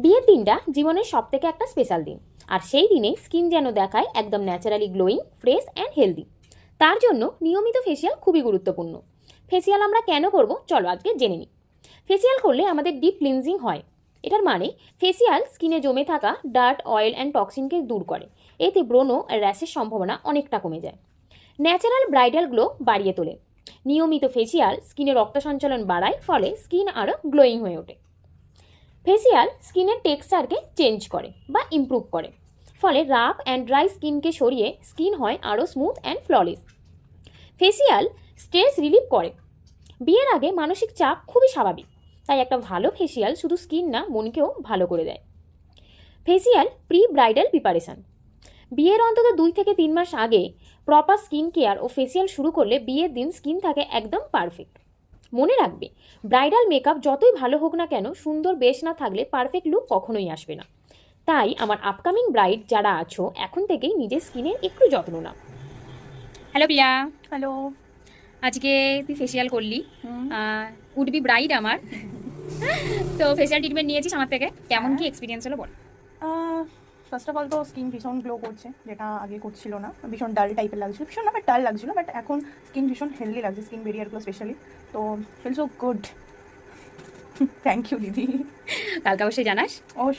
বিয়ের দিনটা জীবনের সব থেকে একটা স্পেশাল দিন, আর সেই দিনে স্কিন যেন দেখায় একদম naturally glowing, fresh and healthy. তার জন্য নিয়মিত ফেসিয়াল খুবই গুরুত্বপূর্ণ। ফেসিয়াল আমরা কেন করব চলো আজকে জেনে নিই। ফেসিয়াল করলে আমাদের ডিপ ক্লিনজিং হয়। এটার মানে ফেসিয়াল স্কিনে জমে থাকা ডার্ট, অয়েল অ্যান্ড টক্সিনকে দূর করে। এতে ব্রণ আর র্যাশের সম্ভাবনা অনেকটা কমে যায়। ন্যাচারাল ব্রাইডাল গ্লো বাড়িয়ে তোলে। নিয়মিত ফেসিয়াল স্কিনে রক্ত সঞ্চালন বাড়ায়, ফলে স্কিন আরও গ্লোয়িং হয়ে ওঠে। ফেসিয়াল স্কিনের টেক্সচারকে চেঞ্জ করে বা ইমপ্রুভ করে, ফলে রাফ অ্যান্ড ড্রাই স্কিনকে সরিয়ে স্কিন হয় আরও smooth and flawless. Facial stress relieve করে। বিয়ের আগে মানসিক চাপ খুবই স্বাভাবিক, তাই একটা ভালো ফেসিয়াল শুধু স্কিন না, মনকেও ভালো করে দেয়। Facial pre bridal preparation. বিয়ের অন্তত 2 থেকে 3 মাস আগে প্রপার স্কিন কেয়ার ও ফেসিয়াল শুরু করলে বিয়ের দিন স্কিন থাকে একদম পারফেক্ট। মনে রাখবে, ব্রাইডাল মেকআপ যতই ভালো হোক না কেন, সুন্দর বেশ না থাকলে পারফেক্ট লুক কখনোই আসবে না। তাই আমার আপকামিং ব্রাইড যারা আছো, এখন থেকেই নিজের স্কিনের একটু যত্ন নাও। হ্যালো প্রিয়া। হ্যালো। আজকে তুই ফেসিয়াল করলি, উড বি ব্রাইড আমার। তো ফেসিয়াল ট্রিটমেন্ট নিয়েছিস আমার থেকে, কেমন কি এক্সপিরিয়েন্স হলো বল। ফার্স্ট অফ অল তো স্কিন ভীষণ গ্লো করছে, যেটা আগে করছিল না। ভীষণ ডাল টাইপের লাগছিল, ভীষণ আমার ডাল লাগছিল, বাট এখন স্কিন ভীষণ হেলদি লাগছে, স্কিন বেরিয়ারগুলো স্পেশালি। তো feel so good. Thank you দিদি। কালকে অবশ্যই জানাস,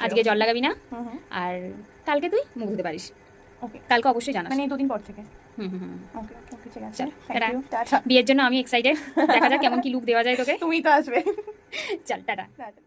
আজকে জল লাগাবি না, আর কালকে তুই মুখ ধুতে পারিস। ওকে, কালকে অবশ্যই জানাস, মানে 2 দিন পর থেকে। ওকে ওকে, ঠিক আছে। চল, থ্যাংক ইউ, টাটা। বিয়ের জন্য আমি এক্সাইটেড, দেখা যাক কেমন কি লুক দেওয়া যায় তোকে। তুমি তো আসবে। চল টাটা। টাটা।